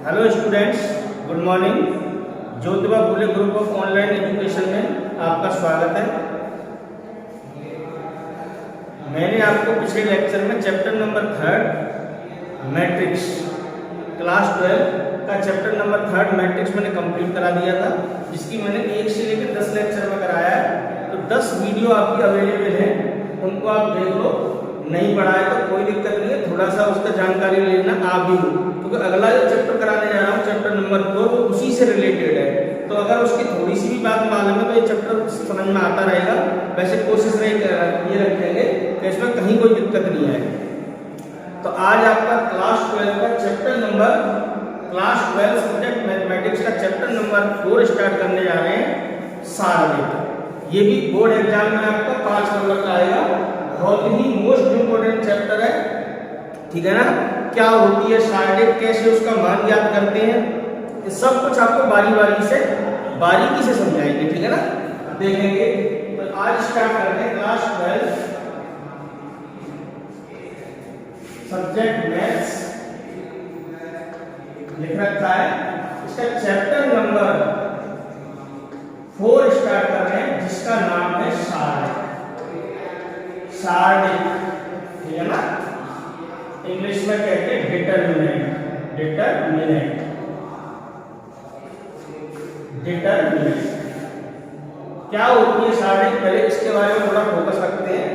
Hello students, good morning. Jyotiba Phule group of online education में आपका स्वागत है। मैंने आपको पिछले लेक्चर में चैप्टर नंबर 3 मैट्रिक्स क्लास 12 का चैप्टर नंबर 3 मैट्रिक्स मैंने कंप्लीट करा दिया था, जिसकी मैंने 1 से लेकर 10 लेक्चर में कराया है। तो 10 वीडियो आपकी अवेलेबल है, उनको आप देख लो। नहीं पढ़ा है तो कोई दिक्कत नहीं है, थोड़ा सा उसका जानकारी लेना आप भी हो, क्योंकि अगला जो चैप्टर कराने जा रहा हूँ चैप्टर नंबर 2 वो उसी से रिलेटेड है। तो अगर उसकी थोड़ी सी भी बात मालूम है तो ये चैप्टर समझ में आता रहेगा। वैसे कोशिश ये रखेंगे कि इसमें कहीं कोई दिक्कत नहीं है। तो आज आपका क्लास 12 का chapter number class 12 subject mathematics का चैप्टर नंबर 4 स्टार्ट करने जा रहे हैं, सारणिक। ये भी बोर्ड एग्जाम में आपका 5 नंबर का आएगा। बहुत ही मोस्ट इंपोर्टेंट चैप्टर है, ठीक है ना। क्या होती है सारणिक, कैसे उसका मान ज्ञात करते हैं, ये सब कुछ आपको बारीकी से समझाएंगे, ठीक है ना, देखेंगे। तो आज स्टार्ट करते हैं क्लास 12 सब्जेक्ट मैथ्स, लिख रखा है। इसका चैप्टर नंबर 4 स्टार्ट कर रहे हैं, जिसका नाम है सारणिक। ठीक है ना, इंग्लिश में कहते हैं डिटरमिनेंट। क्या होती है सारणिक, पहले इसके बारे में थोड़ा फोकस रखते हैं।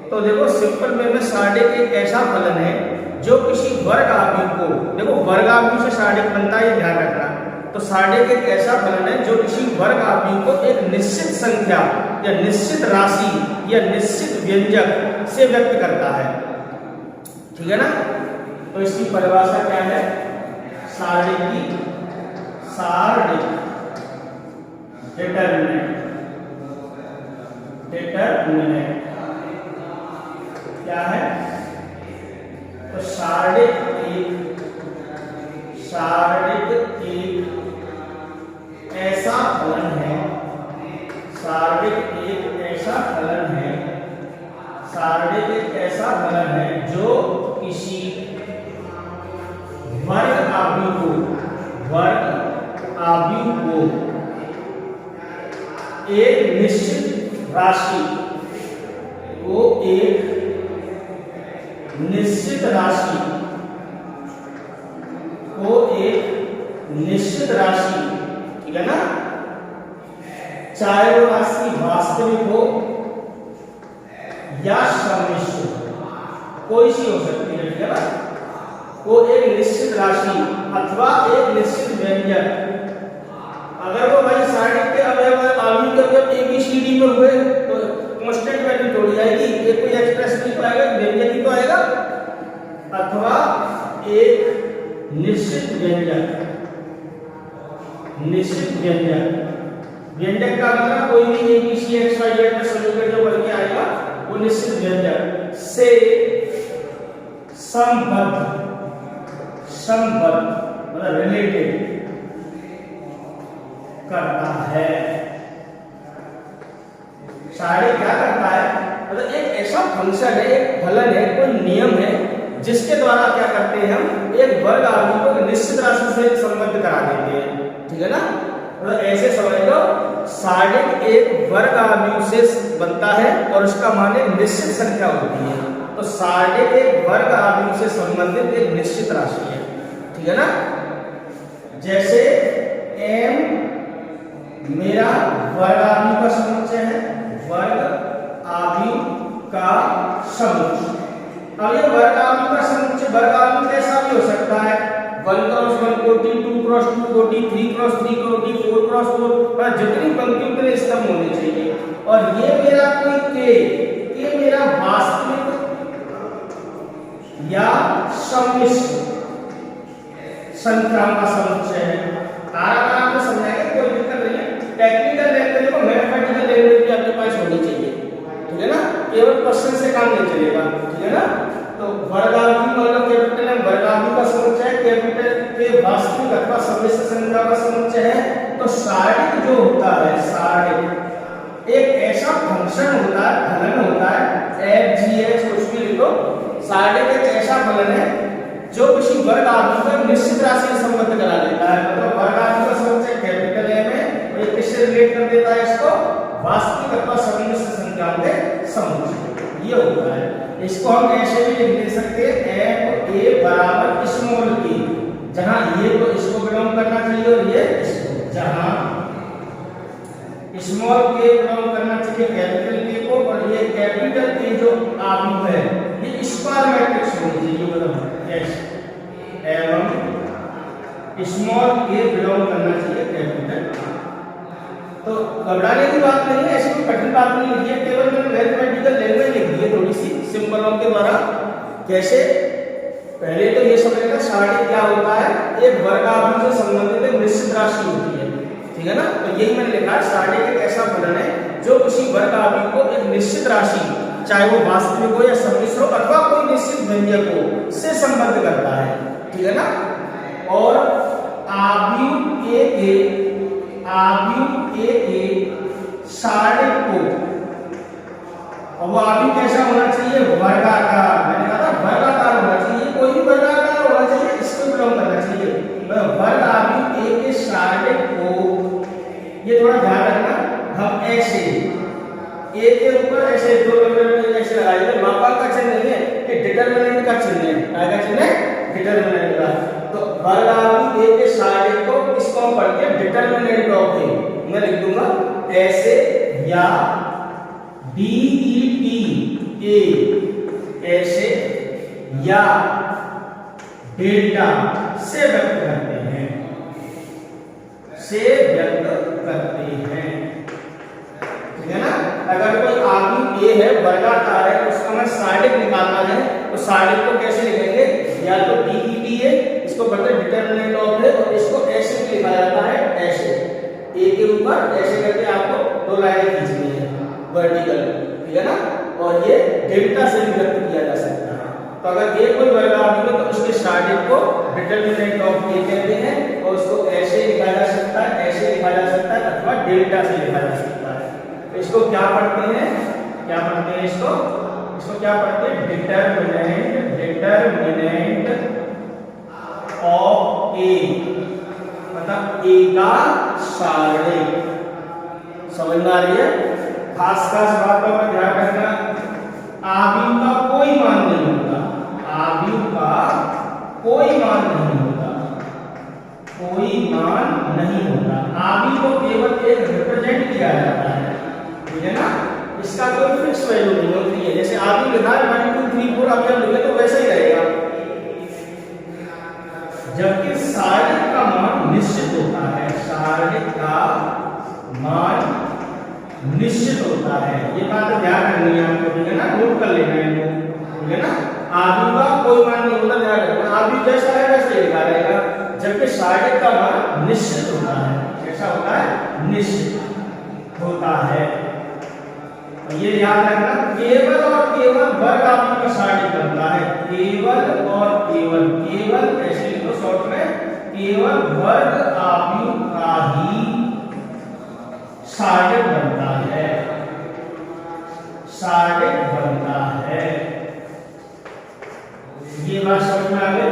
तो देखो, सिंपल वे में सारणिक एक ऐसा फलन है जो किसी वर्ग आव्यूह को, देखो वर्ग आव्यूह से सारणिक बनता है, ये ध्यान रखना। तो सारणिक एक ऐसा फलन है जो किसी वर्ग आव्यूह को एक निश्चित संख्या या निश्चित राशि या निश्चित व्यंजक से व्यक्त करता है, ठीक है ना। तो इसकी परिभाषा क्या है सारणिक डिटरमिनेंट क्या है। तो सारणिक एक ऐसा फलन है, जो किसी वर्ग आव्यूह को एक निश्चित राशि ठीक है ना, चाहे वो राशि वास्तविक हो या सम्मिश्र, कोई सी हो सकती है, ठीक है ना। वो एक निश्चित राशि अथवा एक निश्चित व्यंजक, अगर वो भाई सारणिक के आव्यूह के अवयव ABCD में हुए तो कांस्टेंट वैल्यू थोड़ी आएगी, ये कोई एक्सप्रेशन नहीं पाएगा, व्यंजक ही तो आएगा, अथवा एक निश्चित व्यंजक का मतलब कोई भी ABCXYZ का समीकरण जो बन के आएगा वो निश्चित व्यंजक से संबद्ध मतलब रिलेटेड करता है। सारणिक क्या करता है, मतलब एक ऐसा फंक्शन है, एक फलन है, कोई नियम है, जिसके द्वारा क्या करते हैं हम एक वर्ग आव्यूह को निश्चित राशि से संबद्ध करा देते हैं, ठीक है ना। मतलब ऐसे समझ लो, सारणिक एक वर्ग आव्यूह से बनता है और उसका मान एक निश्चित संख्या होती है। तो सारणिक एक वर्ग आव्यूह से संबंधित एक निश्चित राशि है, ठीक है ना। जैसे m मेरा वर्ग आव्यूह का समुच्चय है, वर्ग आव्यूह का समुच्चय। अब ये वर्ग आव्यूह का समुच्चय वर्ग आव्यूह कैसा भी हो सकता है, 1x1 कोटि, 2x2 कोटि, 3x3 कोटि, 4x4, पर जितनी पंक्ति उतने स्तंभ होने चाहिए। और ये मेरा कोई के मेरा वास्तविक या सम्मिश्र संख्याओं का समुच्चय है। आराम से समझाएंगे, कोई दिक्कत नहीं है। टेक्निकल लैंग्वेज को मैथमेटिकल लैंग्वेज भी आपके पास होनी चाहिए, ठीक है ना, केवल क्वेश्चन से काम नहीं चलेगा, ठीक है ना। तो वर्ग आव्यूह मतलब कैपिटल M वर्ग आव्यूह का समुच्चय, कैपिटल के वास्तविक अथवा सम्मिश्र संख्या का समुच्चय है। तो सारणिक जो होता है, सारणिक एक ऐसा फंक्शन होता है, फलन होता है, FGH कुछ भी लिखो, सारणिक एक ऐसा फलन है जो किसी वर्ग आव्यूह का निश्चित निश्चित राशि से संबद्ध करा देता है, मतलब वर्ग आदि का समुच्चय कैपिटल एम है और ये किससे रिलेट कर देता है इसको, वास्तविक अथवा समिश्र संख्या के समुच्चय, ये होता है। इसको हम ऐसे भी लिख दे सकते हैं एफ ए बराबर स्मॉल ए, जहां ये तो इसको बिलोंग करना चाहिए और ये इसको, जहां स्मॉल के बिलोंग करना चाहिए कैपिटल के को और ये कैपिटल के जो आव्यूह है ये स्क्वायर मैट्रिक्स होनी चाहिए, मतलब ऐसे एवं स्मॉल के बिलोंग करना चाहिए कैपिटल। तो घबराने की बात नहीं है, ऐसी कोई कठिन बात नहीं लिखी है, केवल मैंने मैथमेटिकल लैंग्वेज लिख दी है थोड़ी सी सिंबलों के द्वारा। कैसे, पहले तो ये समझेगा सारणी क्या होता है, एक वर्ग आव्यूह से संबंधित एक निश्चित राशि होती है, ठीक है ना। तो यही मैंने लिखा है सारणी एक ऐसा फलन है जो किसी वर्ग आव्यूह को एक निश्चित राशि, चाहे वो वास्तविक हो या सम्मिश्र हो अथवा कोई निश्चित व्यंजक हो, से संबद्ध करता है, ठीक है ना। और आव्यूह ए के सारणी को, और वो आव्यूह कैसा होना चाहिए, वर्गाकार, मैंने कहा था वर्गाकार होना चाहिए, कोई भी वर्गाकार होना चाहिए, इसको बिलोंग करना चाहिए। वर्ग आव्यूह ए के सारणी को, ये थोड़ा ध्यान रखना, हम ऐसे ए के ऊपर ऐसे दो नंबर ऐसे लगाएंगे, मापांक का चिन्ह नहीं है, ये डिटरमिनेंट का चिन्ह है, क्या चिन्ह है, डिटरमिनेंट का। तो वर्ग आव्यूह ए के सारणी को इसको हम पढ़ते हैं डिटरमिनेंट ऑफ ए, मैं लिख दूंगा ऐसे, या DET ए ऐसे, या डेल्टा से व्यक्त करते हैं, से व्यक्त करते हैं, ठीक है ना। अगर कोई आव्यूह ए है वर्गाकार है उसका हमें सारणिक निकालना है, तो सारणिक को कैसे लिखेंगे, या तो DET है, इसको पढ़ते हैं डिटरमिनेंट ऑफ है, और इसको ऐसे भी लिखा जाता है ऐसे, ए के ऊपर ऐसे करके आपको दो लाइनें खींचनी है वर्टिकल, ठीक है ना। और ये डेल्टा से भी व्यक्त किया जा सकता है। तो अगर ए कोई वर्ग आव्यूह है तो उसके सारणिक को डिटरमिनेंट ऑफ ए कहते हैं, और उसको ऐसे लिखा जा सकता है, ऐसे लिखा जा सकता है, अथवा डेल्टा से लिखा जा सकता है। तो इसको क्या पढ़ते हैं, क्या पढ़ते हैं इसको, इसको क्या पढ़ते हैं, डिटरमिनेंट, डिटरमिनेंट ऑफ ए, मतलब ए का सारणिक, समझ में आ रही है। खास बात का ध्यान रखना, आव्यूह का कोई मान नहीं होता, आव्यूह का कोई मान नहीं होता, कोई मान नहीं होता, आव्यूह को केवल एक रिप्रेजेंट किया जाता है, ठीक है ना। इसका कोई फिक्स वैल्यू नहीं होती है, जैसे आव्यूह लिखा है 1 2 3 4 आप जब लिखे तो वैसा ही रहेगा, जबकि सारणिक का मान निश्चित होता है, सारणिक का मान निश्चित होता है, ये बात ध्यान रखनी है आपको, ठीक है ना, नोट कर लेना है इनको, ठीक है ना। आव्यूह का कोई मान नहीं होता, ध्यान रखना, आव्यूह जैसा है वैसे लिखा रहेगा, जबकि सारणिक का मान निश्चित होता है, कैसा होता है, निश्चित होता है। ये याद रखना, केवल और केवल वर्ग आव्यूह का सारणिक बनता है, केवल और केवल, केवल ऐसे लिखो शॉर्ट में, केवल वर्ग आव्यूह का ही सारणिक बनता है, सारणिक बनता है, ये बात समझ में आ गई।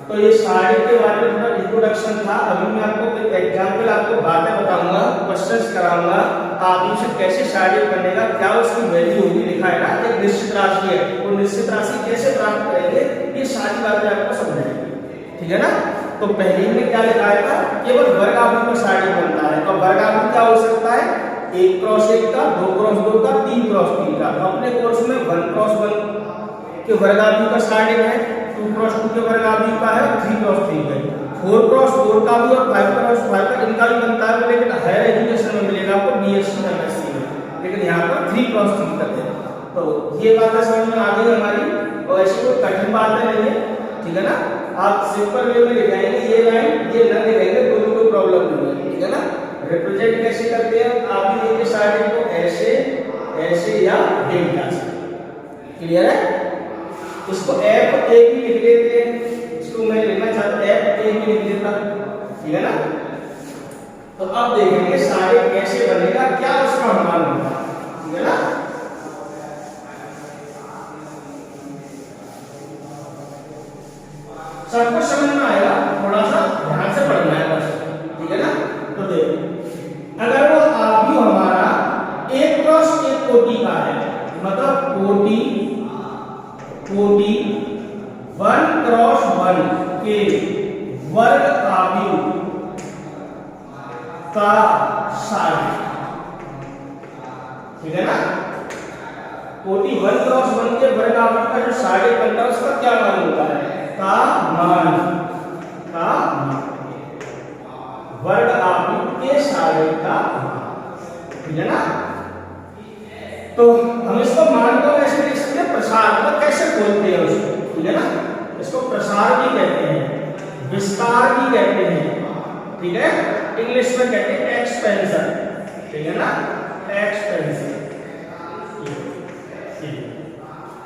तो ये सारणिक के बारे में थोड़ा इंट्रोडक्शन था, अभी मैं आपको एक एग्जांपल, आपको बातें बताऊंगा, क्वेश्चंस कराऊंगा, आव्यूह से कैसे सारणिक बनेगा, क्या उसकी वैल्यू होगी, लिखा है ना एक निश्चित राशि है, वो निश्चित राशि कैसे प्राप्त करेंगे, ये सारी बातें आपको समझाएंगे, ठीक है ना। तो पहले में क्या लिखा था, केवल वर्ग आव्यूह का सारणिक बनता है, तो वर्ग आव्यूह क्या हो सकता है, 1 क्रॉस 1 का, 2 क्रॉस 2 का, 3 क्रॉस 3 का। तो अपने कोर्स में 1 क्रॉस 1 के वर्ग आव्यूह का सारणिक है, 2 क्रॉस 2 के वर्ग आव्यूह का है, 3 क्रॉस 3 का है, 4 क्रॉस 4 का भी और 5 क्रॉस 5 का इनका भी बनता है, लेकिन हायर एजुकेशन में मिलेगा आपको BSc MSc में, लेकिन यहाँ पर 3 क्रॉस 3 करते हैं। तो ये बातें समझ में आ गई हमारी, और ऐसी कोई कठिन बातें नहीं है, ठीक है ना। आप सिंपल वे में लिखाएंगे ये लाइन, ये न लिखेंगे तो कोई प्रॉब्लम नहीं है, ठीक है ना। रिप्रेजेंट कैसे करते हैं, आप ये सारणिक को ऐसे, ऐसे या डेल्टा से, क्लियर है। इसको एफ ए भी लिख लेते हैं, इसको मैं लिखना चाहता हूं एफ ए भी लिख देता, ठीक है ना। तो अब देखेंगे सारणिक कैसे बनेगा, क्या उसका अनुमान होगा, ठीक है ना। सबको समझ में आएगा। के वर्ग आव्यूह का साढ़े, ठीक है ना। कोटि 1 क्रॉस 1 के वर्ग आव्यूह का जो साढ़े बनता है उसका क्या मान होता है, का मान वर्ग आव्यूह के साढ़े का मान, ठीक है ना। तो हम इसको मान को कैसे लिख सकते हैं, प्रसार, मतलब कैसे खोलते हैं उसको, ठीक है ना। इसको प्रसार भी कहते हैं, विस्तार भी कहते हैं, ठीक है। इंग्लिश में कहते हैं एक्सपेंशन, ठीक है ना, एक्सपेंशन।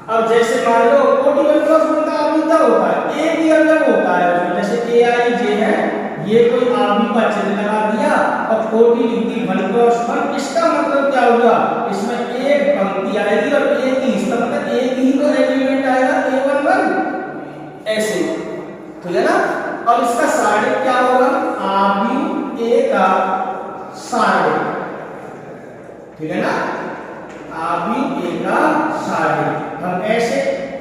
अब जैसे मान लो कोटि 1 क्रॉस 1 का आव्यूह क्या होता है, एक ही अवयव होता है उसमें, जैसे aij है, ये कोई आव्यूह का चिन्ह लगा दिया और कोटि लिख दी 1 क्रॉस 1, इसका मतलब क्या हुआ, इसमें एक पंक्ति आएगी और एक ही, इसका मतलब एक ही तो एलिमेंट आएगा a11 ऐसे, ठीक है ना। अब इसका साढ़े क्या होगा, आव्यूह a का साढ़े, ठीक है ना, आव्यूह a का साढ़े। हम ऐसे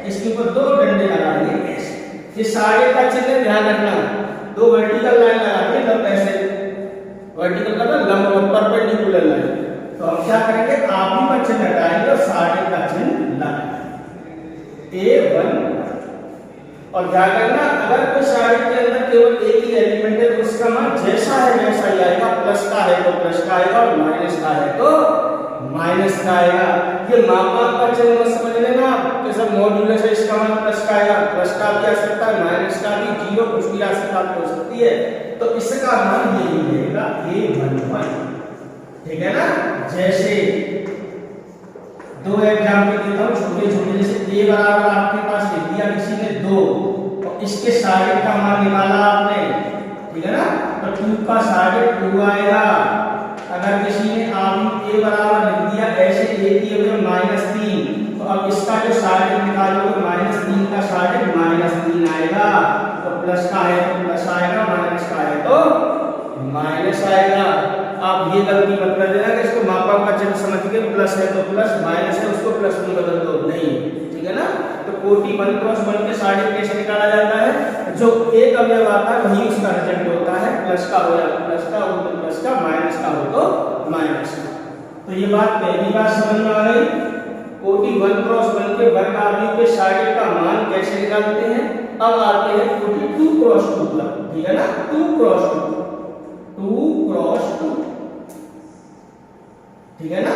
इसके ऊपर दो डंडे लगाएंगे ऐसे, ये साढ़े का चिन्ह ध्यान रखना, दो वर्टिकल लाइन लगाएंगे, लंब ऐसे वर्टिकल का लंब परपेंडिकुलर लाइन। तो हम क्या करेंगे, आव्यूह का चिन्ह हटाएंगे और साढ़े का चिन्ह लगाएंगे a1। और ध्यान रखना, अगर कोई साढ़े के अंदर केवल एक ही एलिमेंट है तो उसका मान जैसा है वैसा ही आएगा, प्लस का है तो प्लस का आएगा और माइनस का है तो माइनस का आएगा। ये मापांक का चिन्ह समझ लेना, जैसे मॉड्यूलस है इसका मान प्लस का आएगा, प्लस का भी आ सकता है, माइनस का भी, जीरो कुछ भी राशि प्राप्त हो सकती है, तो इसका मान यही रहेगा a11, ठीक है ना। जैसे दो एग्जाम्पल देता हूँ छोटे छोटे, जैसे a बराबर आपके पास लिख दिया किसी ने 2 और इसके साढ़े का मान निकाला आपने, ठीक है ना, तो 2 का साढ़े 2 आएगा। अगर किसी ने आव्यूह a बराबर लिख दिया ऐसे a की अवयव -3, तो अब इसका जो साढ़े निकालोगे -3 का साढ़े -3 आएगा, तो प्लस का है तो प्लस आएगा, माइनस का है तो माइनस आएगा। आप ये गलती मत कर देना कि इसको मापांक का चिन्ह समझ के प्लस है तो प्लस, माइनस है उसको प्लस में बदल दो, नहीं, ठीक है ना। तो कोटि 1 क्रॉस 1 के साढ़े कैसे निकाला जाता है, जो एक अवयव आता है वही उसका रिजल्ट होता है, प्लस का हो या प्लस का हो तो प्लस का, माइनस का हो तो माइनस का। तो ये बात पहली बात समझ में आ गई, कोटि 1 क्रॉस 1 के वर्ग आव्यूह के साढ़े का मान कैसे निकालते हैं। अब आते हैं कोटि 2 क्रॉस 2 पर, ठीक है ना, 2 क्रॉस 2, ठीक है ना।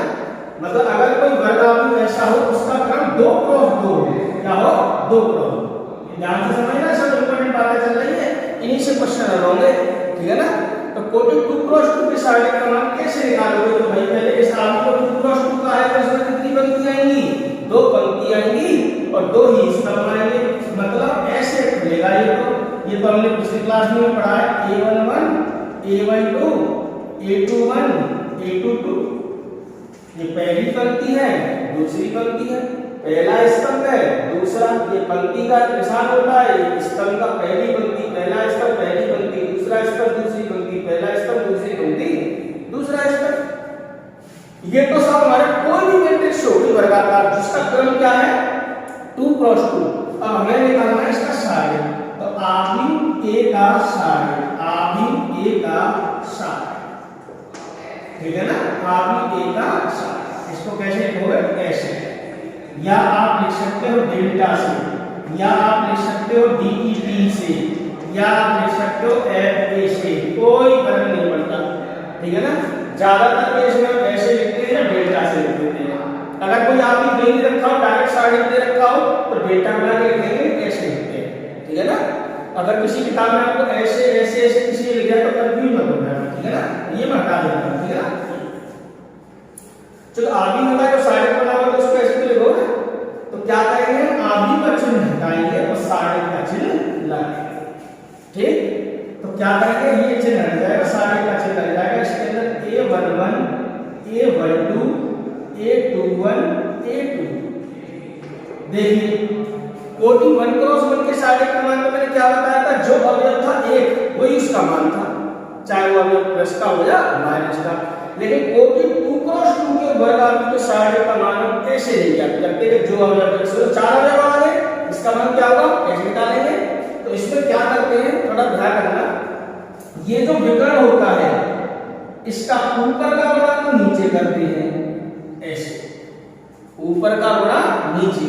मतलब अगर कोई वर्ग आव्यूह ऐसा हो उसका क्रम 2 क्रॉस 2 हो, क्या हो, 2 क्रॉस 2। ध्यान से समझना, सब इंपॉर्टेंट बातें चल रही है, इन्हीं से क्वेश्चन होंगे, ठीक है ना। तो कोटि 2 क्रॉस 2 के साढ़े का मान कैसे निकालोगे, तो भाई पहले इस आव्यूह को 2 क्रॉस 2 का है तो इसमें कितनी पंक्ति आएंगी, 2 पंक्ति आएंगी और 2 ही स्तंभ आएंगे, मतलब ऐसे खुलेगा ये तो हमने पिछली क्लास में पढ़ा है, a11 a12 a21 a22, ये पहली पंक्ति है, दूसरी पंक्ति है, पहला स्तंभ है, दूसरा, ये पंक्ति का निशान होता है, स्तंभ का पहली पंक्ति, पहला स्तंभ, पहली पंक्ति, दूसरा स्तंभ, दूसरी पंक्ति, पहला स्तंभ, दूसरी पंक्ति, दूसरा स्तंभ। ये तो सब हमारे कोई भी मैट्रिक्स होगी वर्गाकार जिसका क्रम क्या है, 2 क्रॉस 2। अब हमें निकालना है इसका साढ़े, तो आव्यूह a का साढ़े, आव्यूह a का साढ़े, ठीक है ना, आव्यूह a का साढ़े। इसको कैसे लिखोगे, ऐसे, या आप लिख सकते हो डेल्टा से, या आप लिख सकते हो DET से, या आप लिख सकते हो FA से, कोई फर्क नहीं पड़ता, ठीक है ना। ज्यादातर केस में ऐसे लिखते हैं या डेल्टा से लिख देते हैं। अगर कोई आव्यूह नहीं रखा हो, डायरेक्ट साढ़े दे रखा हो तो डेल्टा बना के लिखेंगे, ऐसे लिखते हैं, ठीक है ना। अगर किसी किताब में आपको ऐसे ऐसे ऐसे किसी ने लिखा है तो कंफ्यूज मत होना, ठीक है ना, ये मैं हटा देता हूं, ठीक है ना। चलो आव्यूह होता है तो साढ़े बना हुआ तो उसको ऐसे लिखोगे, तो क्या करेंगे, आव्यूह का चिन्ह हटाएंगे और साढ़े का चिन्ह लगाएंगे, ठीक। तो क्या करेंगे, ये चिन्ह हट जाएगा, साढ़े का चिन्ह हट जाएगा, इसके अंदर a11 a12 a21 a2। देखिए कोटि 1 क्रॉस 1 के साढ़े का मान तो मैंने क्या बताया था, जो अवयव था एक वही उसका मान था, चाहे वो अवयव प्लस का हो या माइनस का। लेकिन कोटि 2 क्रॉस 2 के वर्ग आव्यूह के साढ़े का मान हम कैसे नहीं ज्ञात करते, जो अवयव 4 अवयव आ गए, इसका मान क्या होगा, कैसे निकालेंगे। तो तो इसमें क्या करते हैं, थोड़ा ध्यान रखना, ये जो विकर्ण होता है इसका ऊपर का गुणा तो नीचे करते हैं, ऐसे ऊपर का गुणा नीचे,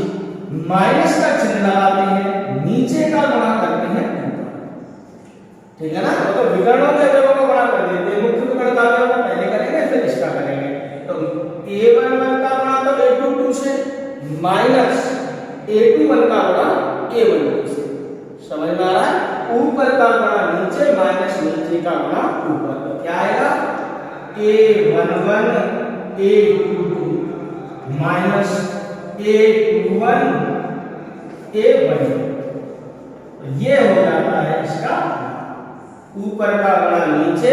माइनस का चिन्ह लगाते हैं, नीचे का गुणा करते हैं ऊपर, ठीक है ना। तो विकर्णों के अवयवों का गुणा कर देते हैं, मुख्य विकर्ण का अवयव पहले करेंगे फिर इसका करेंगे। तो a11 का गुणा तो a22 से, माइनस a21 का गुणा a12 से, समझ में आ रहा है। ऊपर का गुणा नीचे, माइनस नीचे का गुणा ऊपर, तो क्या आएगा a11 a22 minus a21 a12, ये हो जाता है इसका ऊपर का गुणा नीचे,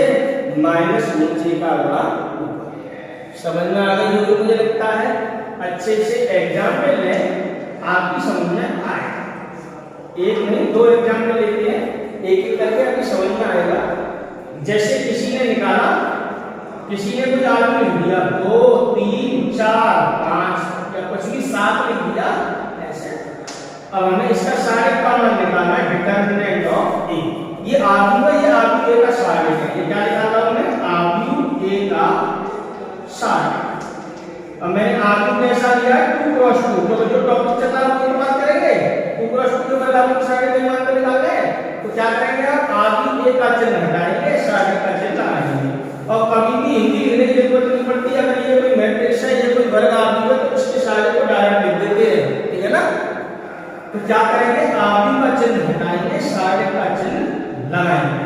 माइनस नीचे का गुणा ऊपर। समझ में आ गई जो मुझे लगता है। अच्छे से एग्जाम्पल लें, आपकी समझ में आए, एक नहीं दो एग्जाम्पल लेते हैं, एक एक करके आपकी समझ में आएगा। जैसे किसी ने निकाला, किसी ने कोई आदमी लिख दिया 2 3 4 5 या कुछ भी 7 लिख दिया ऐसे। अब हमें इसका सारे का मान निकालना है, डिटरमिनेंट ऑफ ए। ये आव्यूह है, ये आव्यूह ए का सारे है, ये क्या निकाला हमने, आव्यूह ए का सारे। अब मैंने आव्यूह कैसा लिया 2 क्रॉस 2, तो जो टॉपिक चल रहा है उसकी बात करेंगे। 2 क्रॉस 2 के बाद आव्यूह सारे के मान को निकालना है, तो क्या करेंगे आप, आव्यूह ए का चिन्ह हटाएंगे, सारे का चिन्ह लगाएंगे। और कभी भी हिंदी लिखने की जरूरत नहीं पड़ती, अगर ये कोई मैट्रिक्स है, ये कोई वर्ग आव्यूह है, तो उसके सारे को डायरेक्ट लिख देते हैं, ठीक है ना। तो क्या करेंगे, आव्यूह का चिन्ह हटाएंगे, सारे का चिन्ह लगाएंगे।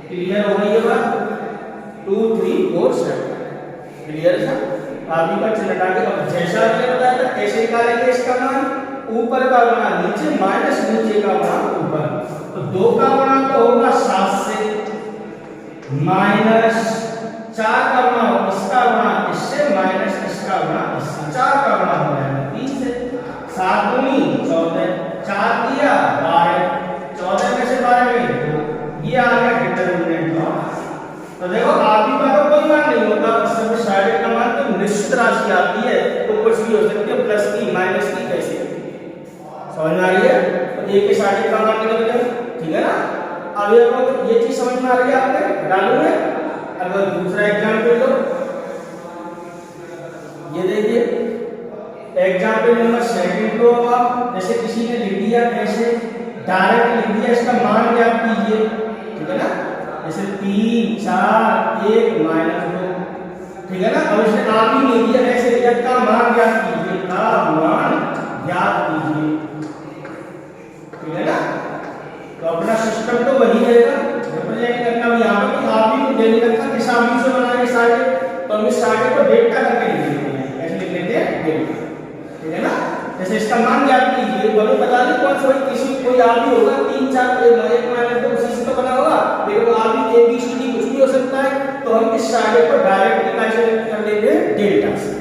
क्लियर हो गई ये बात, 2 3 4 7 क्लियर है। आव्यूह का चिन्ह हटा के अब जैसा मैंने बताया था कैसे निकालेंगे इसका मान, ऊपर का गुणा नीचे, माइनस नीचे का गुणा ऊपर। तो 2 का गुणा तो होगा 7 से, माइनस 4 का गुणा इसका गुणा इससे, माइनस इसका गुणा इससे, 4 का गुणा हो जाएगा 3 से, 7 दूनी 14, 4 दिया 12, 14 में से 12 में 2, ये आ गया डिटरमिनेंट ऑफ। तो देखो आव्यूह का तो कोई मान नहीं होता, उसमें साइड का मान तो निश्चित राशि आती है, तो कुछ भी हो सकती है, प्लस की माइनस की कैसे, समझ में आ रही है। तो ए के साइड का मान निकल गया, ठीक है ना। अब ये चीज समझ में आ रही है आपने, डालूंगे। अगर दूसरा एग्जाम्पल लो, ये देखिए एग्जाम्पल नंबर 2 को आप जैसे किसी ने लिख दिया ऐसे, डायरेक्ट लिख दिया, इसका मान ज्ञात कीजिए, ठीक है ना। जैसे 3 4 1 -2, ठीक है ना। अब इसने आप ही लिख दिया ऐसे, का मान ज्ञात कीजिए, का मान ज्ञात कीजिए, ठीक है ना। तो अपना सिस्टम तो वही रहेगा, रिप्रेजेंट करना भी यहाँ पर आप ही देने लगता है, किस आव्यूह से बनाएंगे सारे, तो हम इस सारे को डेल्टा करके लिख लेते हैं, ऐसे लिख लेते हैं डेल्टा, ठीक है ना। जैसे इसका मान ज्ञात कीजिए, बोलो पता नहीं कौन सा किसी कोई आव्यूह होगा 3 4 1 -2 उसी से तो बना होगा, लेकिन वो आव्यूह ए बी सी डी कुछ भी हो सकता है, तो हम इस सारे को डायरेक्ट कैसे कर लेते हैं, डेल्टा से,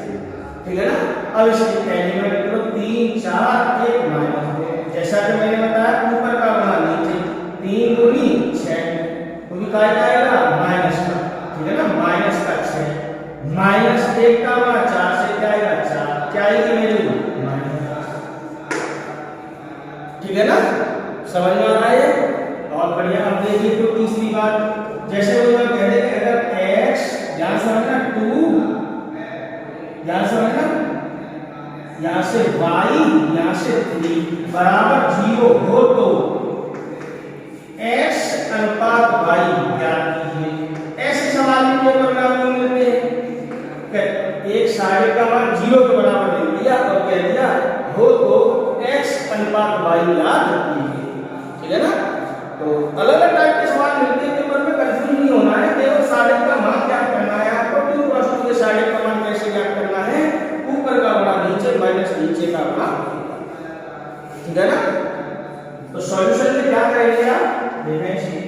ठीक है ना। अब इसकी एलिमेंट को 3 4 1 -2, जैसा कि मैंने बताया ऊपर का गुणा नीचे, 3 दूनी 6, क्योंकि काय का आएगा माइनस का, ठीक है ना, माइनस का 6, माइनस 1 का गुणा 4 से क्या आएगा 4, क्या आएगी वैल्यू माइनस, ठीक है ना। समझ में आ रहा है, और बढ़िया। अब देखिए तो तीसरी बात, जैसे वो लोग कहते हैं अगर x यहां समझना 2, यहां समझना यहां से y यहां से 3 बराबर 0 हो तो x अनुपात y ज्ञात कीजिए। ऐसे सवाल में ये प्रोग्राम मिलते हैं, एक सारे का मान 0 के बराबर दे दिया और कह दिया हो तो x अनुपात y ज्ञात कीजिए, ठीक है ना। तो अलग अलग टाइप के सवाल मिलते हैं, पेपर में कंफ्यूज नहीं होना है, केवल सारे का मान ज्ञात करना है आपको। 2 क्रॉस 2 के सारे का मान कैसे ज्ञात करना है, ऊपर का गुणा नीचे, माइनस नीचे का गुणा, ठीक है ना। तो सॉल्यूशन में क्या करेंगे आप, देखें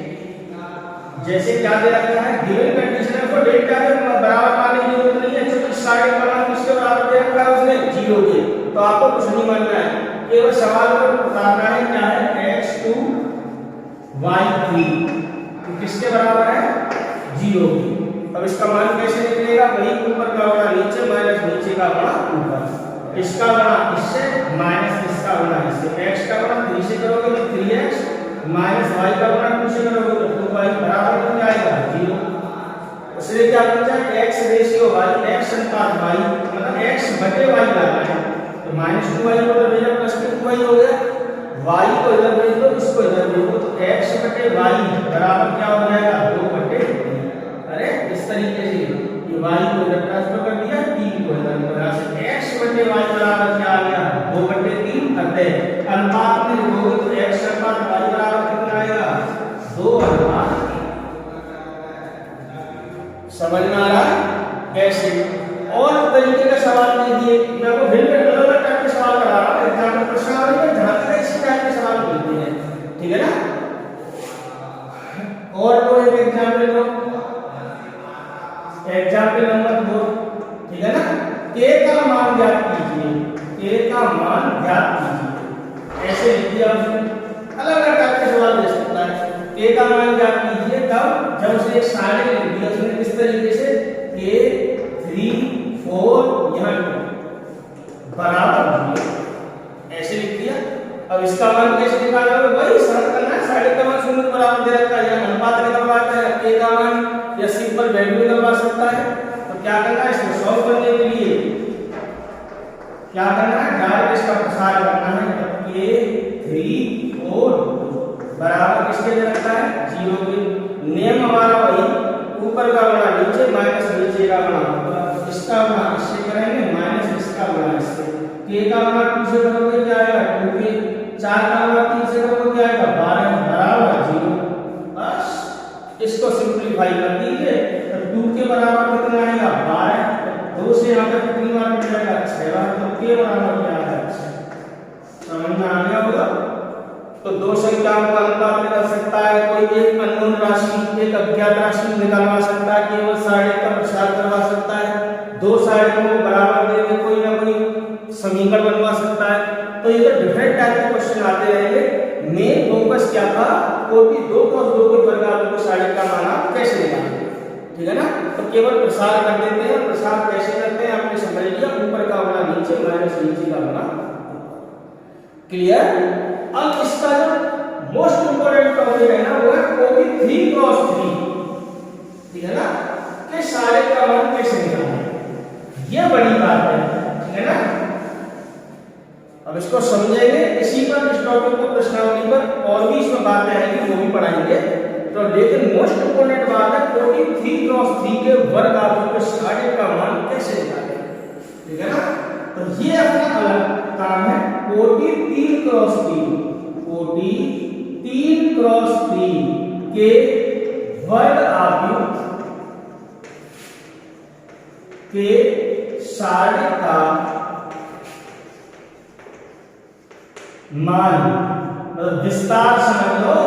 जैसे क्या दे रखा है, गिवन कंडीशन को डेल्टा के बराबर पाने की जरूरत नहीं है, क्योंकि सारे का मान किसके बराबर दे रखा है उसने 0 के, तो आपको कुछ नहीं मानना है, केवल सवाल को बताना है क्या है x2 y3, तो किसके बराबर है 0 के। अब इसका मान कैसे निकलेगा, वही ऊपर का गुणा नीचे, माइनस नीचे का गुणा ऊपर, इसका गुणा इससे, माइनस इसका गुणा इससे, x का गुणा 3 से करोगे तो 3x माइनस वाई का गुणा 2 से करोगे तो 2y बराबर हो जाएगा 0। इसलिए क्या बन जाए x रेशियो y, x अनुपात y, मतलब x बटे y लाना है तो माइनस 2y को इधर भेजा प्लस 2y हो गया, y को इधर भेज दो, इसको इधर भेज दो, तो x बटे y बराबर क्या हो जाएगा 2 बटे 3। अरे इस तरीके से ये y को इधर ट्रांसफर कर दिया, 3 को इधर, तो यहाँ से x बटे y बराबर क्या आ गया 2 बटे 3। अतः अनुपात में लिखोगे तो x अनुपात y बराबर कितना आएगा 2 अनुपात 3। समझ में आ रहा है? ऐसे और तरीके का सवाल नहीं दिए, मैं आपको भिन्न अलग अलग टाइप के सवाल करा रहा हूँ एग्जाम में, प्रश्नावली में जहाँ तक इसी टाइप के सवाल मिलते हैं, ठीक है ना। और तो एक एग्जाम्पल लो, एग्जाम्पल नंबर 2, ठीक है ना। k का मान ज्ञात कीजिए, k का मान ज्ञात कीजिए, ऐसे लिख दिया उसने। अलग अलग टाइप के सवाल दे सकता है। k का मान ज्ञात कीजिए तब जब उसे एक सारणी लिख दिया उसने किस तरीके से k 3 4 यहाँ 2 बराबर 0 ऐसे लिख दिया। अब इसका मान कैसे निकाला है भाई, सरल करना है, साइड का मान 0 के बराबर दे रखा है, या अनुपात निकलवाता है k का मान या सिंपल वैल्यू निकलवा सकता है। तो क्या करना है, इसको सॉल्व करने के लिए क्या करना है, डायरेक्ट इसका प्रसार करना है। तो k 3 4 बराबर किसके दे रखा है 0 के। नियम हमारा वही, ऊपर का गुणा नीचे माइनस नीचे का गुणा, मतलब इसका गुणा इससे करेंगे माइनस इसका गुणा इससे। k का गुणा 2 से करोगे क्या आएगा 2k, 4 का गुणा 3 से करोगे क्या आएगा 12 बराबर 0। बस इसको सिंपलीफाई कर दीजिए तो 2 के बराबर कितना आएगा 12, 2 से यहाँ पर कितनी बार कट जाएगा 6 बार, तो k बराबर क्या आएगा 6। समझ में आ गया होगा। तो दो संख्याओं का अनुपात निकल सकता है, कोई एक अननोन राशि एक अज्ञात राशि निकालवा सकता है, केवल साइड का प्रसार करवा सकता है, दो साइडों को बराबर देके कोई ना कोई समीकरण बनवा सकता है। तो ये तो डिफरेंट टाइप के क्वेश्चन आते रहेंगे। मेन फोकस क्या था, कोटि 2 क्रॉस 2 के वर्गाकार को साइड का मान आप कैसे निकालेंगे, ठीक है ना। तो केवल प्रसार कर देते हैं, प्रसार कैसे करते हैं आपने समझ लिया, ऊपर का गुणा नीचे माइनस नीचे का गुणा, क्लियर। अब इसका जो मोस्ट इंपोर्टेंट टॉपिक है ना वो है कोटि 3 क्रॉस 3, ठीक है ना, कि सारे का मान कैसे निकालना है, ये बड़ी बात है, ठीक है ना। अब इसको समझेंगे, इसी पर इस टॉपिक को प्रश्नावली पर और भी इसमें बातें आएंगी वो भी पढ़ाएंगे। तो लेकिन मोस्ट इंपोर्टेंट बात है कोटि 3 क्रॉस 3 के वर्ग आव्यूह के सारे का मान कैसे निकालें, ठीक है ना। तो ये अपना अलग काम है। कोटि 3 क्रॉस 3, कोटि 3 क्रॉस 3 के वर्ग आव्यूह के सारे का मान, मतलब विस्तार समझ लो,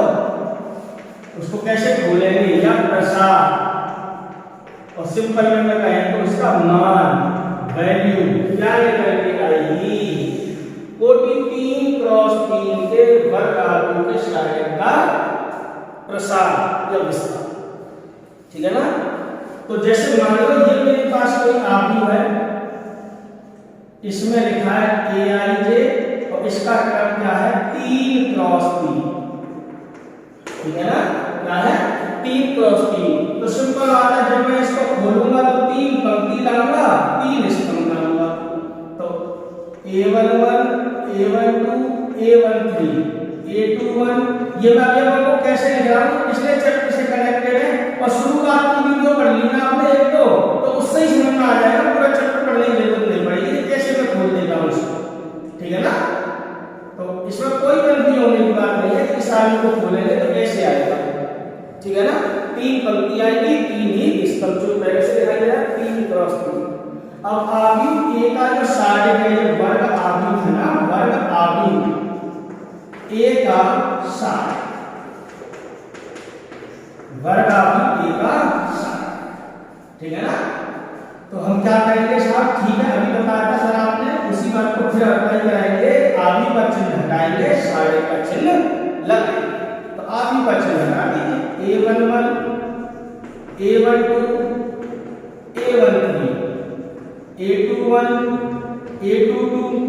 उसको कैसे खोलेंगे या प्रसार, और सिंपल में कहें तो उसका मान वैल्यू क्या निकल के आएगी, कोटि 3 क्रॉस 3 के वर्ग आव्यूह के सारे का प्रसार या विस्तार, ठीक है ना। तो जैसे मान लो ये मेरे पास कोई आव्यूह है, इसमें लिखा है aij और इसका क्रम क्या है 3 क्रॉस 3, ठीक है ना, क्या है 3 क्रॉस 3। तो सिंपल बात है, जब मैं इसको खोलूंगा तो 3 पंक्ति लाऊंगा 3 स्तंभ लाऊंगा, तो a11 a12 a13 a21, ये मैं A1 को कैसे लिख रहा हूं, पिछले चैप्टर से कनेक्टेड है और शुरुआत की वीडियो पढ़ ली ना आपने एक तो उससे ही समझ में आ जाएगा, पूरा चैप्टर पढ़ने की जरूरत नहीं पड़ेगी, कैसे मैं खोल देता हूं इसको, ठीक है ना। तो इसमें कोई गलती होने की बात नहीं है कि इस आव्यूह को खोलेंगे तो कैसे आएगा, ठीक है ना। 3 पंक्ति आएगी, 3 ही स्तंभ, जो पहले से दिखाई दे रहा है 3 क्रॉस 3। अब आव्यूह ए का जो सारे है वर्ग आव्यूह है ना, वर्ग आव्यूह ए का सार, वर्ग आव्यूह ए का सार, ठीक है ना। तो हम क्या करेंगे साहब, ठीक है अभी बताया था सर आपने, उसी बात को फिर अप्लाई कराएंगे, आव्यूह का चिन्ह हटाएंगे, सारे का चिन्ह लगाएंगे। तो आव्यूह का चिन्ह हटा दीजिए, a11 a12 a13 a21 a22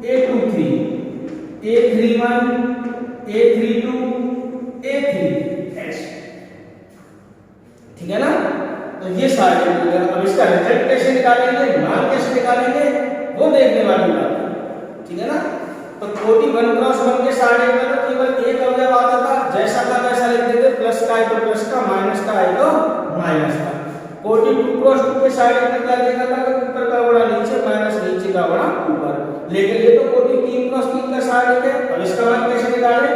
a23 a31 a32 A3H, ठीक है ना। तो ये सारे अब इसका रिजल्ट कैसे निकालेंगे, मान कैसे निकालेंगे, वो देखने वाली बात है, ठीक है ना। तो कोटि 1 क्रॉस 1 के सारे में तो केवल एक अवयव आता था, जैसा था वैसा लिख देते, प्लस का है तो प्लस का, माइनस का है तो माइनस का। कोटि 2 क्रॉस 2 के सारे में क्या देखा था कि ऊपर का बड़ा नीचे, माइनस नीचे का बड़ा ऊपर। लेकिन ये तो कोटि 3 क्रॉस 3 का सारे है। अब इसका मान कैसे निकालें,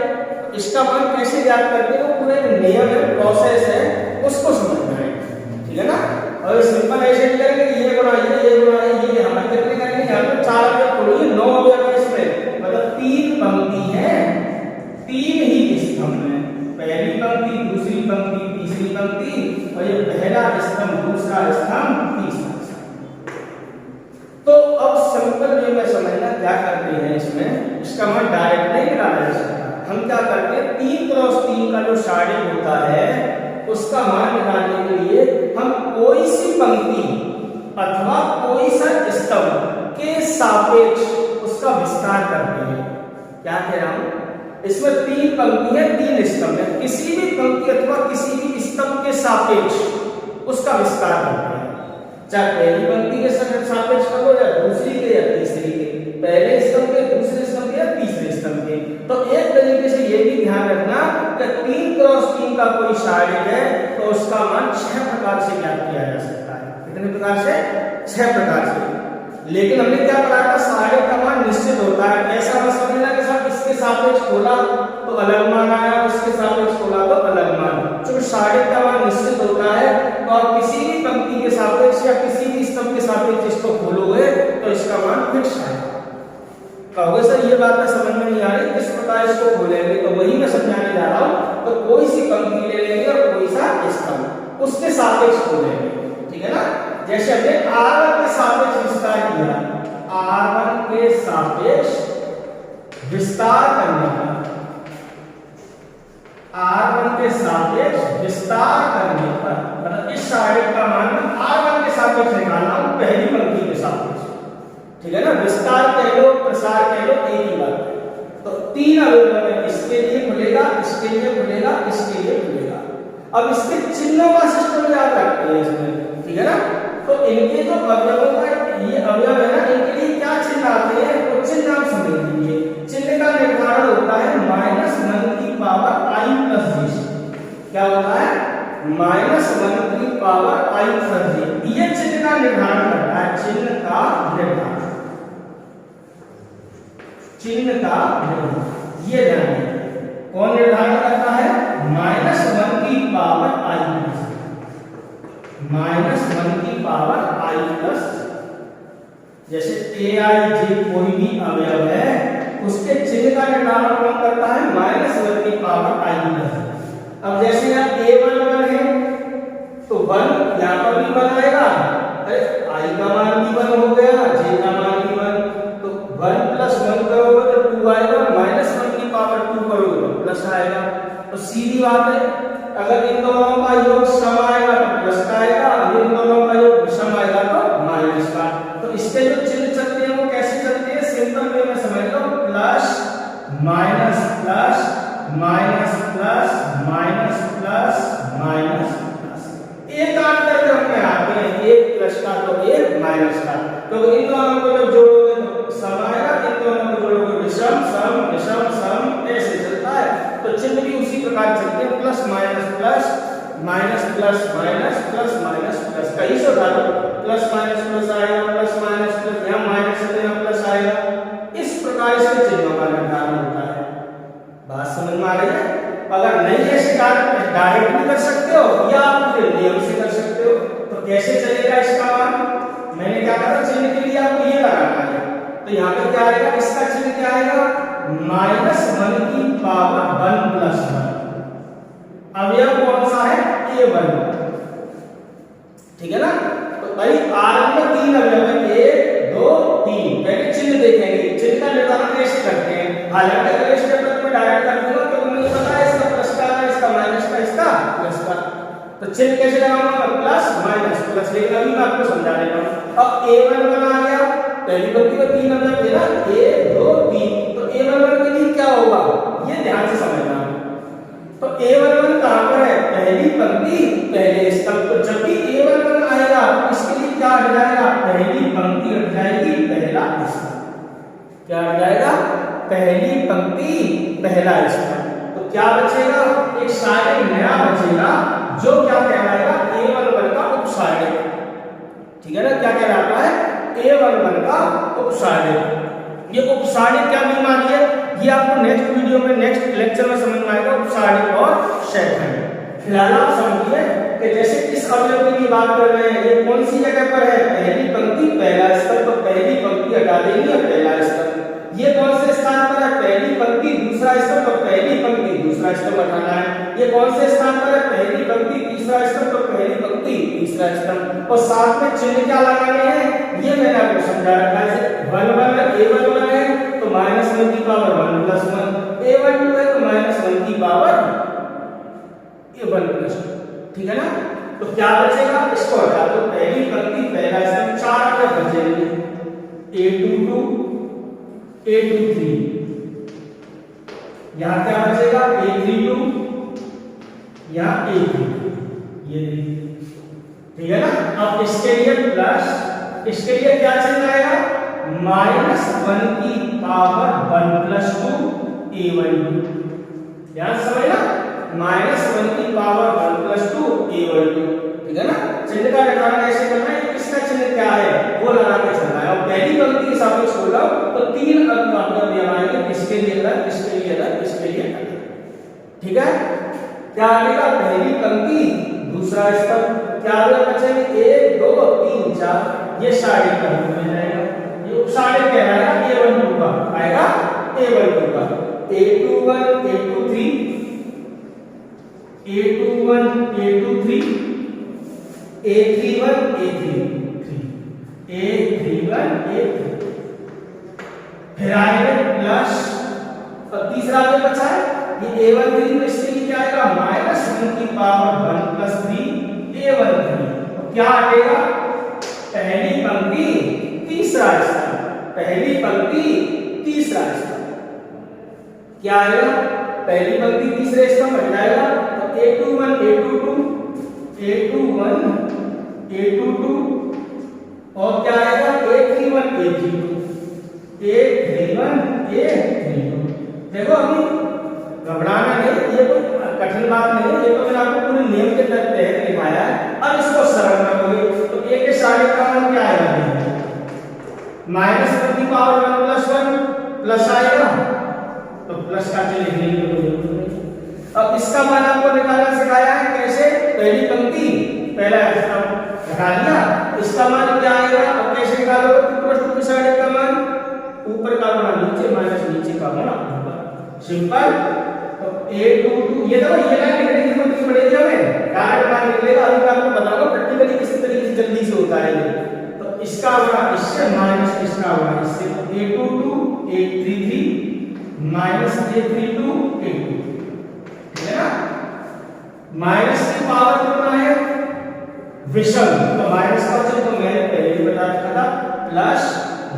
इसका मान कैसे ज्ञात करते हो, पूरे नियम है, प्रोसेस है, उसको समझना है, ठीक है ना। और सिंपल ऐसे नहीं करेंगे कि ये गुणा ये हमें कितने करेंगे, यहाँ पे 4 अवयव थोड़ी 9 अवयव है इसमें, मतलब 3 पंक्ति है, 3 ही स्तंभ है, पहली पंक्ति, दूसरी पंक्ति, तीसरी पंक्ति, और ये पहला स्तंभ, दूसरा स्तंभ, तीसरा स्तंभ। तो अब सिंपल वे में समझना क्या करते हैं इसमें, इसका मान डायरेक्ट नहीं निकाला जा सकता। हम क्या करते हैं, 3 क्रॉस 3 का जो शारीरिक होता है उसका मान निकालने के लिए हम कोई सी पंक्ति अथवा कोई सा स्तंभ के सापेक्ष उसका विस्तार करते हैं। क्या कह रहा हूं, इसमें 3 पंक्ति है, 3 स्तंभ है, किसी भी पंक्ति अथवा किसी भी स्तंभ के सापेक्ष उसका विस्तार करते हैं। चाहे पहली पंक्ति के सापेक्ष कर लो, या दूसरी के, या तीसरी के, पहले स्तंभ के, दूसरे स्तंभ के, या तीसरे स्तंभ के। तो एक तरीके से ये भी ध्यान रखना कि 3 क्रॉस 3 का कोई शारीरिक है तो उसका मान 6 प्रकार से ज्ञात किया जा सकता है। कितने प्रकार से, 6 प्रकार से। लेकिन हमने क्या पढ़ा था, शारीरिक का मान निश्चित होता है। ऐसा मत समझना कि साहब इसके सापेक्ष खोला तो अलग मान आया, इसके सापेक्ष खोला तो अलग मान। चूंकि शारीरिक का मान निश्चित होता है तो आप किसी भी पंक्ति के सापेक्ष या किसी भी स्तंभ के सापेक्ष इसको खोलोगे तो इसका मान फिक्स आएगा। कहोगे सर ये बात समझ में नहीं आ रही, किस प्रकार इसको खोलेंगे, तो वही मैं समझाने जा रहा हूं। तो कोई सी पंक्ति ले लेंगे और कोई सा स्तंभ, उसके सापेक्ष खोलेंगे, ठीक है ना। जैसे हमने R1 के सापेक्ष विस्तार किया, R1 के सापेक्ष विस्तार करने का, R1 के सापेक्ष विस्तार करने पर, मतलब इस शारीरिक का मान R1 के सापेक्ष निकालना हूं, पहली पंक्ति के सापेक्ष, ठीक है ना। विस्तार कह लो, प्रसार कह लो, एक ही बात है। तो 3 अवयव है, इसके लिए खुलेगा, इसके लिए खुलेगा, इसके लिए खुलेगा। अब इसके चिन्हों का सिस्टम याद रखते हैं इसमें, ठीक है ना। तो इनके जो अवयवों का ये अवयव है ना, इनके लिए क्या चिन्ह आते हैं, तो चिन्ह आप समझ लीजिए। चिन्ह का निर्धारण होता है -1 की पावर i प्लस j। क्या होता है, -1 की पावर i प्लस j। ये चिन्ह का निर्धारण करता है, चिन्ह का निर्धारण, चिन्ह का निर्धारण, ये ध्यान रखिए। कौन निर्धारण करता है, -1 की पावर i प्लस, -1 की पावर i प्लस, जैसे ai j कोई भी अवयव है उसके चिन्ह का निर्धारण कौन करता है, -1 की पावर i प्लस। अब जैसे यहाँ a11 है तो 1 यहाँ पर भी 1 आएगा, अरे i का मान भी 1 हो गया, j का मान भी 1, तो 1 + 1 करोगे तो 2 आएगा, -1 की पावर 2 करोगे तो प्लस आएगा। तो सीधी बात है, अगर इन दोनों का योग सम आएगा तो प्लस का आएगा, अगर इन दोनों का योग विषम आएगा तो माइनस का। तो इसके जो चिन्ह चलते हैं वो कैसे चलते हैं, सिंपल वे में समझ लो, plus minus plus minus plus minus plus minus plus, एक काम करके हमने आते हैं, एक प्लस का तो एक माइनस का। तो इन दोनों को जब जोड़ोगे तो सम आएगा, इन दोनों को जोड़ोगे विषम सम विषम सम, ऐसे चलता है। तो चिन्ह भी उसी प्रकार चलते हैं, plus minus plus minus plus minus plus minus plus, कहीं से उठा लो, प्लस माइनस प्लस आएगा, प्लस माइनस प्लस, यहाँ माइनस है तो यहाँ प्लस आएगा। इस प्रकार से चिन्हों का निर्धारण होता है। बात समझ में आ रही है। अगर नहीं ऐसे डायरेक्ट भी कर सकते हो या आप नियम से कर सकते हो। तो कैसे चलेगा इसका मान, मैंने क्या कहा, चिन्ह के लिए आपको ये लगाना है। तो यहाँ पे क्या आएगा, इसका चिन्ह क्या आएगा, -1 की पावर 1 + 1। अवयव कौन सा है, a1, ठीक है ना। तो भाई R में 3 अवयव है, 1 2 3। पहले चिन्ह देखेंगे, चिन्ह का निर्धारण कैसे करते हैं। हालांकि अगर इस स्टेप में डायरेक्ट कर दूंगा तो मुझे पता है इसका प्लस का है, इसका माइनस का, इसका प्लस का। तो चिन्ह कैसे लगाऊंगा, प्लस माइनस प्लस, लेकिन अभी मैं आपको समझा देता हूं। अब a1 बना गया, पहली पंक्ति में 3 अवयव थे ना, 1 2 3। तो a11 के लिए क्या होगा, ये ध्यान से समझना। तो A11 कहां पर है? पहली पंक्ति पहले स्तंभ। तो जब भी A11 आएगा इसके लिए क्या हट जाएगा? पहली पंक्ति हट जाएगी, पहला स्तंभ। क्या हट जाएगा? पहली पंक्ति पहला स्तंभ। तो क्या बचेगा? एक शायद नया बचेगा जो क्या कहलाएगा? A11 का उपसायक। ठीक है ना? क्या कहलाता है? A11 का उपसायक। ये उपसायक क्या बीमारी है ये आपको नेक्स्ट वीडियो में नेक्स्ट लेक्चर में समझ में आएगा, उपसायक और शैखंड। फिलहाल आप समझिए कि जैसे इस अवयव की बात कर रहे हैं, ये कौन सी जगह पर है? पहली पंक्ति पहला स्तंभ। तो पहली पंक्ति हटा देंगे और पहला स्तंभ। ये कौन से स्थान पर है? पहली पंक्ति दूसरा स्तंभ। तो पहली पंक्ति दूसरा स्तंभ हटाना है। ये कौन से स्थान पर है? पहली पंक्ति तीसरा स्तंभ। तो पहली पंक्ति तीसरा स्तंभ। और साथ में चिन्ह क्या लगाने हैं ये मैंने आपको समझा रखा है। A11 है तो -1 की पावर 1 + 1, A12 है तो -1 की पावर A1 + 2। ठीक है ना? तो क्या बचेगा? इसको हटा दो। पहली पंक्ति पहला स्तंभ, चार अक्षर बचेंगे, A22 A23। यहां क्या बचेगा? A32, यहां A32। ये ठीक है ना? अब इसके लिए प्लस, इसके लिए क्या चिन्ह आएगा? -1 की पावर 1 + 2 A12। ध्यान से समझना, -1 की पावर 1 + 2 A12। ठीक है ना? चिन्ह का निकालना ऐसे करना है, किसका चिन्ह क्या है वो लगा के चलना है। और पहली पंक्ति के सापेक्ष बोला तो तीन अवयव आएंगे, इसके लिए अलग, इसके लिए अलग, इसके लिए अलग। ठीक है? क्या आएगा? पहली पंक्ति दूसरा स्तंभ। क्या बचेंगे? 1 2 3 4। ये शायद का रूप में जाएगा, ये उपसायक कहलाएगा। A12 का आएगा, A12 का A21 A23 A21 A23 A31 A33 A31 A33। फिर आएगा प्लस, और तीसरा जो बचा है ये A13 में, इसके लिए क्या आएगा? -1 की पावर 1 + 3 A13। तो क्या आएगा? पहली पंक्ति तीसरा स्तंभ। पहली पंक्ति तीसरा स्तंभ क्या आएगा? पहली पंक्ति तीसरे स्तंभ हट जाएगा। तो A21 A22 A21 A22 और क्या आएगा? A31 A32 A31 A32। देखो अभी घबराना नहीं, ये कोई कठिन बात नहीं है, ये तो मैंने आपको पूरे नियम के तहत लिखाया है। अब इसको सरल करोगे तो A के शायद का मान क्या आएगा? -1 की पावर 1 + 1 प्लस आएगा, तो प्लस का चिन्ह लिखने की कोई जरूरत नहीं। अब इसका मान आपको निकालना सिखाया है, कैसे? पहली पंक्ति पहला स्तंभ हटा लिया, इसका मान क्या आएगा? अब कैसे निकालोगे? 2 + 2 साइड का मान ऊपर का गुणा नीचे माइनस नीचे का गुणा ऊपर, सिंपल। तो A22 ये देखो, ये लाइन लिखने की जरूरत नहीं पड़ेगी हमें, डायरेक्ट मान निकलेगा। अभी मैं आपको बताऊंगा प्रैक्टिकली किस तरीके से जल्दी से होता है ये। तो इसका गुणा इससे माइनस इसका गुणा इससे, A22 A33 -A32 A2। ठीक है ना? माइनस की पावर कितना है? विषम। तो माइनस का चिन्ह तो मैंने पहले ही बता चुका था, प्लस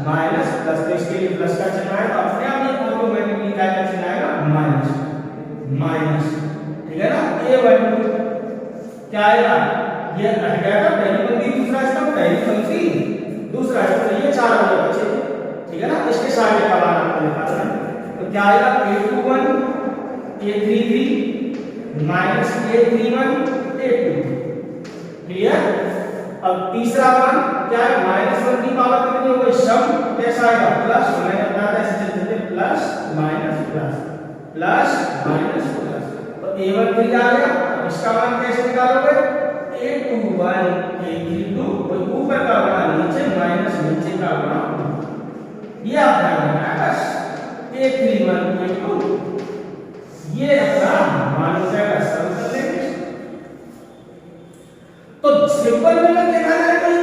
माइनस प्लस, तो इसके लिए प्लस का चिन्ह आएगा, अपने आप ये ऑटोमेटिकली क्या का चिन्ह आएगा? Minus minus. ठीक है ना? A12 क्या आएगा? ये हट गया था, पहली पंक्ति दूसरा स्तंभ, पहली पंक्ति दूसरा स्तंभ, ये चार अवयव बचे। ठीक है ना? इसके साथ का मान आपको निकालना है। तो क्या आएगा? A21 A33 -A31 A2। Clear? अब तीसरा मान क्या है? -1 की पावर कितनी हो गई? सम कैसा आएगा? प्लस, मैंने बताया था ऐसे चलते plus minus plus plus minus plus. तो A13 आ गया। अब इसका मान कैसे निकालोगे? A21 A32, ऊपर का गुणा नीचे माइनस नीचे का गुणा ऊपर। ये आप ध्यान रखना बस। A31 A2 ये अपना मान हो जाएगा, सरल कर लेंगे। तो सिंपल में देखा जाए तो ये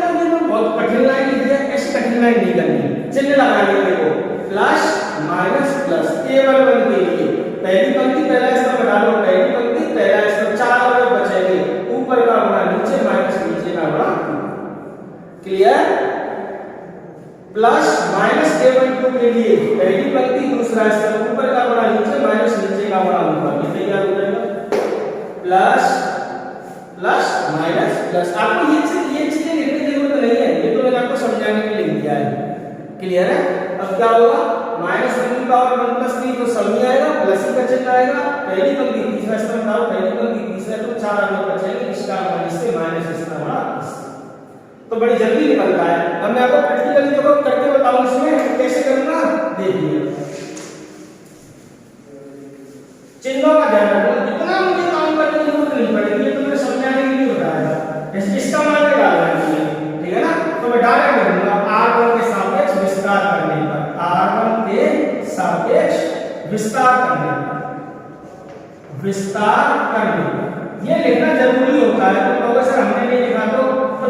बहुत कठिन लाइन लिखी है, ऐसी कठिन लाइन नहीं करनी। चिन्ह लगाइए, देखो प्लस माइनस प्लस। A11 के लिए पहली पंक्ति पहला स्तंभ हटा लो, पहली पंक्ति पहला स्तंभ, चार अवयव बचेंगे, ऊपर का गुणा नीचे माइनस नीचे का गुणा। क्लियर? प्लस माइनस A12 के लिए पहली पंक्ति दूसरा स्तंभ, ऊपर का गुणा नीचे माइनस नीचे का गुणा ऊपर। ये तैयार हो जाएगा। Plus plus minus plus. आपको ये चीजें लिखने की जरूरत नहीं है, ये तो मैंने आपको समझाने के लिए लिख दिया है। क्लियर है? अब क्या होगा, माइनस 1 की पावर 1 प्लस 3 तो सब ही आएगा, प्लस ही का चिन्ह आएगा। पहली पंक्ति तीसरा स्तंभ उठाओ, पहली पंक्ति तीसरा तो 4 अंक बचेंगे, इसका माइनस से माइनस इसका बड़ा तो बड़ी जल्दी निकलता है। अब मैं आपको प्रैक्टिकली देखो करके बताऊं इसमें कैसे करना, देखिए चिन्हों का ध्यान रखना, जितना मुझे काम करने की जरूरत नहीं पड़ेगी, ये तो मैं समझाने के लिए बताया था। इसका मान निकालना है, ठीक है ना? तो मैं डायरेक्ट करूंगा r1 के सापेक्ष विस्तार करने पर, r1 के सापेक्ष विस्तार करने पर, विस्तार करने पर ये लिखना जरूरी होता है। तो अगर सर हमने नहीं लिखा तो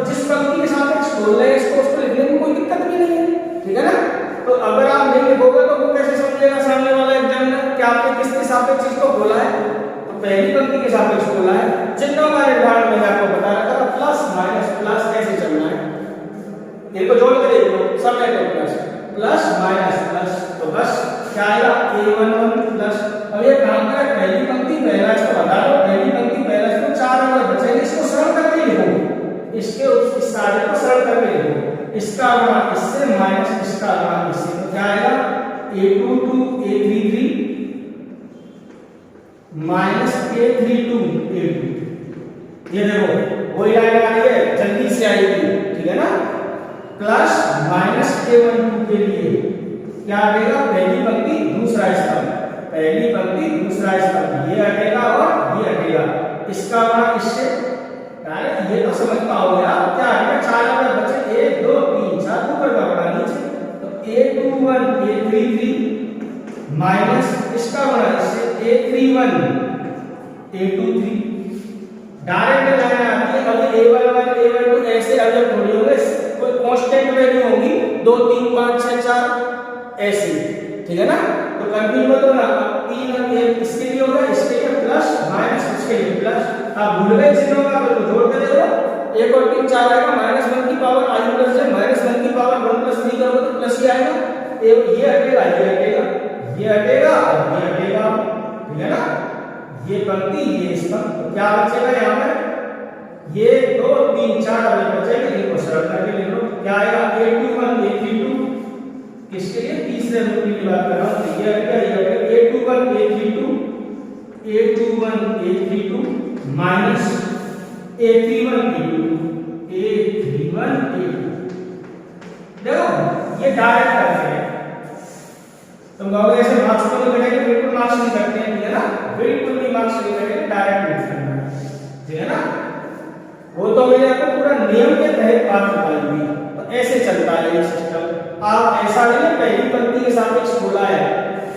जिस पंक्ति के सापेक्ष बोल रहे हैं उसको लिखने में कोई दिक्कत भी नहीं है, ठीक है ना? तो अगर आप नहीं लिखोगे तो वो कैसे समझेगा सामने वाला एग्जामिनर कि आपने किसके सापेक्ष इसको बोला है? तो पहली पंक्ति के सापेक्ष बोला है। चिन्हों का निर्धारण मैंने आपको बता रखा था, प्लस माइनस प्लस कैसे चलना है, इनको जोड़ के देखो, सब letter plus plus minus plus, तो बस क्या आएगा a11 प्लस। अब ये काम करें, पहली पंक्ति पहला इसको बता दो, पहली पंक्ति पहला इसको 4 अंक बचेंगे, इसको सरल करके लिखो, इसके इस सारे को सरल करके लिखो, इसका गुणा इससे माइनस इसका गुणा इससे, तो क्या आएगा a22 a33 minus a32 a2। ये देखो वही लाइन आ रही है, जल्दी से आएगी, ठीक है ना? प्लस माइनस a12 के लिए क्या आएगा, पहली पंक्ति दूसरा स्तंभ, पहली पंक्ति दूसरा स्तंभ, ये हटेगा और ये हटेगा, इसका गुणा इससे, ये तो समझ पाओगे आप। क्या आएगा, 4 अंक बचे 1 2 3 4 ऊपर का बड़ा नीचे, तो a21 a33 माइनस इसका गुणा इससे a31 a23। डायरेक्ट लाइन आती है, अब a11 a12 ऐसे अलग थोड़ी होंगे, कोई कांस्टेंट वैल्यू होगी 2 3 5 6 4 ऐसे, ठीक है ना? तो कंफ्यूज मत होना, 3 इसके लिए होगा, इसके लिए प्लस माइनस इसके लिए प्लस। आप भूल गए चिन्हों का तो जोड़ के देखो, 1 और 3 4 आएगा, माइनस 1 की power i plus j minus 1 की पावर 1 प्लस 3 करोगे तो प्लस ही आएगा, ये हटेगा ये हटेगा ये हटेगा और ये हटेगा, ठीक है ना? ये पंक्ति ये स्तंभ, तो क्या बचेगा यहाँ पे, ये 2 3 4 वाले बचेंगे, इनको सरल करके लिख लो। क्या आएगा a21 a32, किसके लिए, तीसरे रूप की बात कर रहा हूं, तो ये आएगा a21 a32 minus a31 a32। देखो ये डायरेक्ट करते हैं, तुम कहोगे ऐसे मार्क्स तो नहीं कटेंगे, बिल्कुल मार्क्स नहीं करते हैं, ठीक है ना? बिल्कुल भी मार्क्स नहीं कटेंगे, डायरेक्ट लिख करना है, ठीक है ना? वो तो मैंने आपको पूरा नियम के तहत बात बताई हुई, तो ऐसे चलता है ये सिस्टम। आप ऐसा नहीं पहली पंक्ति के सापेक्ष बोला है,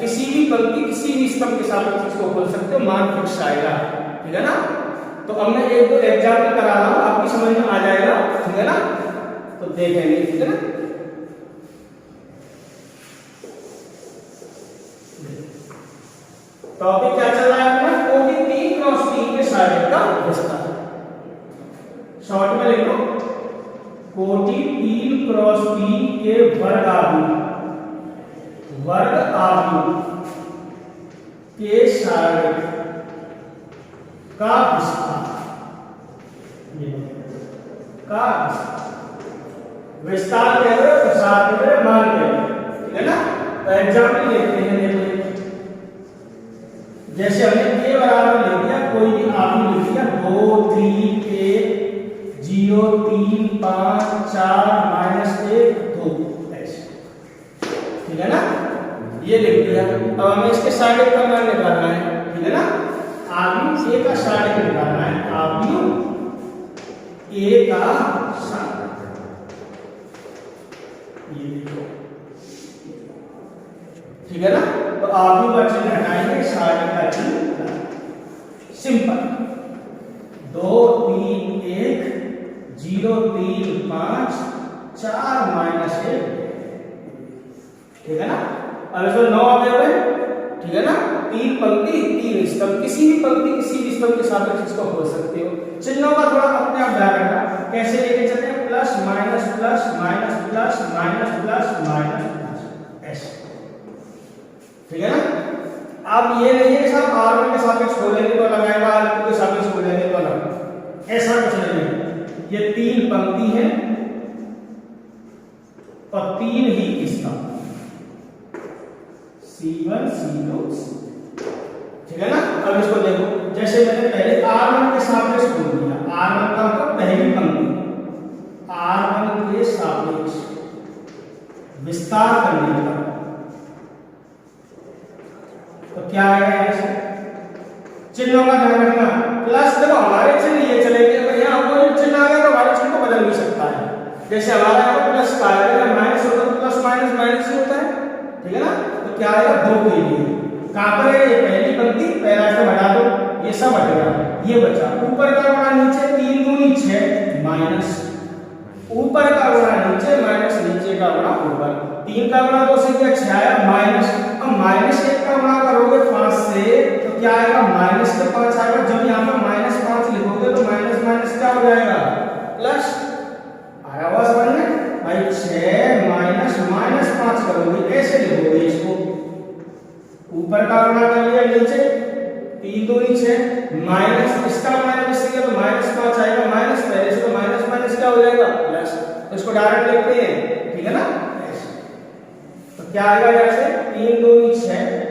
किसी भी पंक्ति किसी भी स्तंभ के सापेक्ष इसको बोल सकते हो, मान फिक्स आएगा, ठीक है ना? तो अब मैं एक दो एग्जाम्पल करा रहा हूं, आपकी समझ में आ जाएगा, ठीक है ना? तो देखेंगे, ठीक है ना? टॉपिक क्या चल रहा है अपना, कोटि 3 क्रॉस 3 के साइड का विस्तार। शॉर्ट में लिख लो, कोटि 3 क्रॉस 3 के वर्ग आव्यूह के साइड का विस्तार, का विस्तार कह रहे हो, प्रसार कह रहे हो, मान कह रहे हो, ठीक है ना? तो एग्जाम्पल देखते हैं, देखो जैसे हमने के बराबर ले लिया, कोई भी आव्यूह लिख दिया, 2 3 1 0 3 5 4 -1 2 ऐसे, ठीक है ना? ये लिख दिया। अब हमें इसके साइड का मान निकालना है, ठीक है ना? आव्यूह ए का साइड निकालना है, आव्यूह ए का साइड, ये देखो, ठीक है ना? तो आव्यूह का चिन्ह हटाएंगे, साइड का चिन्ह सिंपल, 2 3 1 0 3 5 4 -1, ठीक है ना? अब इसमें 9 आ गए, ठीक है ना? 3 पंक्ति 3 स्तंभ, किसी भी पंक्ति किसी भी स्तंभ के सापेक्ष इसको बोल सकते हो। चिन्हों का थोड़ा अपने आप ध्यान रखना, कैसे लेके चलते हैं, plus minus plus minus plus minus plus minus ऐसे, ठीक है ना? अब ये नहीं है कि साहब R1 के सापेक्ष खोलेंगे तो अलग आएगा, R2 के सापेक्ष खोलेंगे तो अलग, ऐसा कुछ नहीं है। ये 3 पंक्ति है और 3 ही स्थान, C1 C2 ठीक है ना। अब इसको देखो, जैसे मैंने पहले R1 के सापेक्ष खोल दिया, R1 का मतलब पहली पंक्ति, R1 के सापेक्ष विस्तार करने का तो क्या आएगा ऐसे चिन्हों का ध्यान रखना। प्लस देखो हमारे चिन्ह ये चलेंगे, अगर यहाँ अपोजिट चिन्ह आ गया तो हमारे चिन्ह को बदल भी सकता है। जैसे हमारा यहाँ प्लस का आएगा, अगर माइनस होता तो प्लस माइनस माइनस ही होता है, ठीक है ना। तो क्या आएगा 2 के लिए, कहां पर है ये पहली पंक्ति, पहला से हटा दो, ये सब हट गया, ये बचा। ऊपर का गुणा नीचे, 3 दूनी 6 माइनस, ऊपर का गुणा नीचे माइनस नीचे का गुणा ऊपर, 3 का गुणा 2 से क्या 6 आया माइनस। अब माइनस 1 का गुणा करोगे 5 से तो क्या आएगा माइनस के 5 आएगा। जब यहाँ पर माइनस 5 लिखोगे तो माइनस माइनस क्या हो जाएगा प्लस, आया हुआ समझ में भाई। 6 माइनस माइनस 5 करोगे ऐसे लिखोगे इसको, ऊपर का गुणा कर लिया नीचे, 3 दूनी 6 माइनस, इसका माइनस इससे तो माइनस 5 आएगा, माइनस पहले से तो माइनस माइनस क्या हो जाएगा प्लस। तो इसको डायरेक्ट लिखते हैं, ठीक है ना। तो क्या आएगा जैसे 3 दूनी 6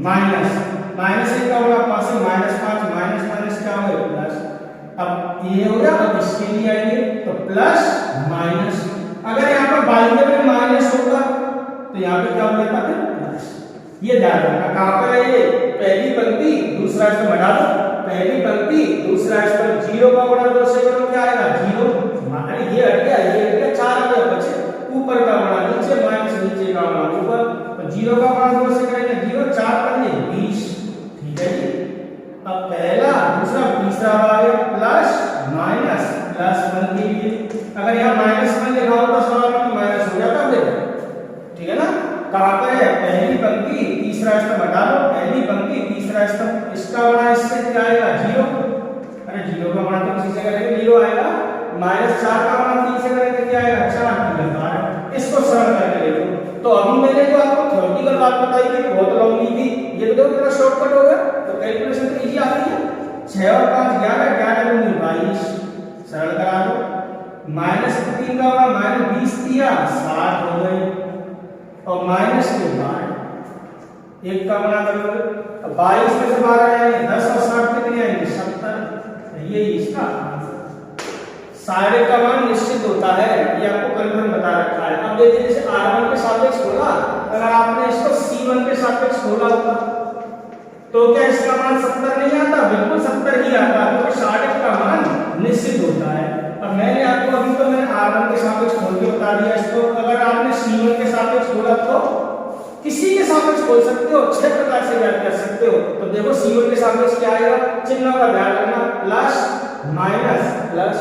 माइनस माइनस 1 का गुणा 5 से माइनस 5 माइनस माइनस क्या हो गया प्लस। अब ये हो गया, अब इसके लिए आएंगे तो प्लस माइनस। अगर यहाँ पर बाई में माइनस होगा तो यहाँ पे क्या हो जाता है प्लस। ये ध्यान रखना, कहां पर है ये पहली पंक्ति दूसरा स्तंभ हटा दो, पहली पंक्ति दूसरा स्तंभ, 0 का गुणा 2 से करो क्या आएगा 0, ये हट गया ये हट गया, 4 आ गया बचे। ऊपर का गुणा नीचे माइनस नीचे का गुणा ऊपर, तो 0 का गुणा 2 से करेंगे 0, 4 पंजे 20, ठीक है जी। अब पहला दूसरा तीसरा आ गया प्लस माइनस प्लस 1 के लिए, अगर यहाँ माइनस 1 लिखा होता सवाल में माइनस हो जाता फिर, ठीक है ना। कहां पर है पहली पंक्ति तीसरा स्तंभ हटा दो, पहली पंक्ति तीसरा स्तंभ, इसका गुणा इससे क्या आएगा 0, अरे 0 का गुणा तो किसी से करेंगे 0 आएगा, माइनस 4 का गुणा 3 से करेंगे क्या आएगा 4, इसको सरल करके देखो। तो अभी मैंने जो आपको थ्योरेटिकल बात बताई थी बहुत लंबी थी, ये तो देखो कितना शॉर्टकट हो गया, तो कैलकुलेशन तो इजी आती है। 6 और 5 11, 11 दूनी 22, सरल करा दो। माइनस 3 का होगा माइनस 20 दिया 60 हो गई, और माइनस के बाद 1 का गुणा करोगे, 22 में से 12 आएंगे 10 और 60 कितने आएंगे 70, ये इसका आंसर। सारे का मान निश्चित होता है, ये आपको कन्फर्म बता रखा है। अब देखिए जैसे R1 के सापेक्ष खोला, अगर आपने इसको C1 के सापेक्ष खोला होता तो क्या इसका मान 70 नहीं आता, बिल्कुल 70 ही आता, क्योंकि सारे का मान निश्चित होता है। अब मैंने आपको अभी तो मैंने R1 के सापेक्ष खोल के बता दिया इसको, अगर आपने C1 के सापेक्ष खोला तो किसी के सापेक्ष खोल सकते हो, 6 प्रकार से याद कर सकते हो। तो देखो C1 के सापेक्ष क्या आएगा, चिन्हों का ध्यान रखना, प्लस माइनस प्लस,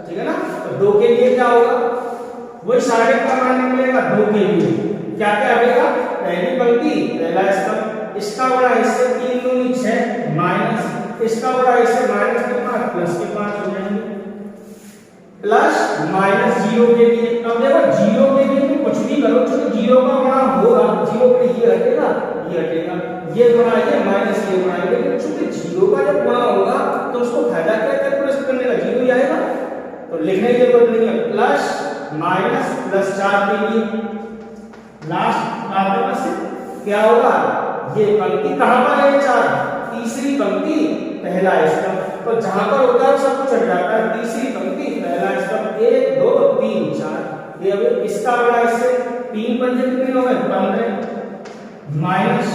ठीक है ना। तो 2 के लिए क्या होगा, वही सारे का मान निकलेगा 2 के लिए, क्या क्या आएगा पहली पंक्ति पहला स्तंभ, इसका गुणा इससे 3 दूनी 6 माइनस, इसका गुणा इससे माइनस के 5 प्लस के 5 हो जाएंगे, प्लस माइनस 0 के लिए। अब देखो 0 के लिए तुम कुछ भी करो, क्योंकि 0 का गुणा होगा 0 पे ये हटेगा ये हटेगा, ये गुणा ये माइनस ये गुणा ये, लेकिन चूंकि 0 का जब गुणा होगा तो उसको फायदा क्या कैलकुलेट करने का, 0 ही आएगा, तो लिखने की जरूरत नहीं है। प्लस माइनस प्लस 4 के लिए लास्ट आपके पास क्या होगा, ये पंक्ति कहां पर है 4, तीसरी पंक्ति पहला स्तंभ, तो जहां पर होता है सब कुछ हट जाता है, तीसरी पंक्ति पहला स्तंभ 1 2 3 4, ये अब इसका बड़ा इससे 3 पंजे कितने हो गए 15 माइनस,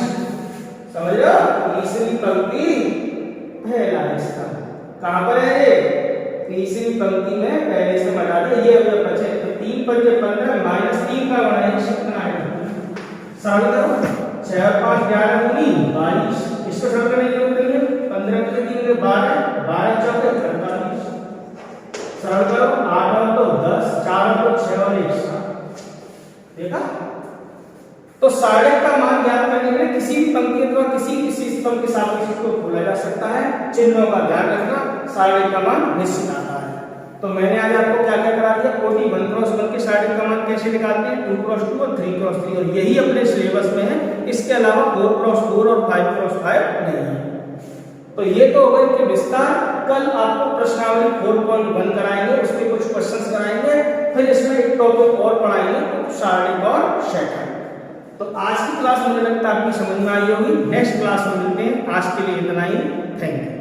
समझ रहे हो, तीसरी पंक्ति पहला स्तंभ कहां पर है ये तीसरी पंक्ति में पहले से हटा दिया, ये अब बचे तो 3 पंजे 15 माइनस 3 का गुणा है कितना आएगा, सरल करो 6 और 5 11 दूनी 22, इसको सरल करने की जरूरत नहीं है, 15 के 3 में 12 12 चौके 48, सरल करो 8 और 2 10 4 और 2 6 और 1 7, देखा। तो सारे का मान ज्ञात करने के लिए किसी भी पंक्ति अथवा किसी स्तंभ के सापेक्ष इसको खोला जा सकता है। चिन्हों का ध्यान रखना, सारे का मान निश्चित आता है। तो मैंने आज आपको क्या क्या करा दिया, कोटि 1x1 के साइड का मान कैसे निकालते हैं, 2x2 और 3x3, और यही अपने सिलेबस में है। इसके अलावा 4x4 और 5x5 नहीं है। तो ये तो होगा इनके विस्तार। कल आपको प्रश्नावली 4.1 कराएंगे, उसके कुछ क्वेश्चंस कराएंगे, फिर इसमें एक टॉपिक और पढ़ाएंगे, सारणिक और शैखर। तो आज की क्लास मुझे लगता है आपकी समझ में आई होगी। नेक्स्ट क्लास में मिलते हैं, आज के लिए इतना ही। Thank you.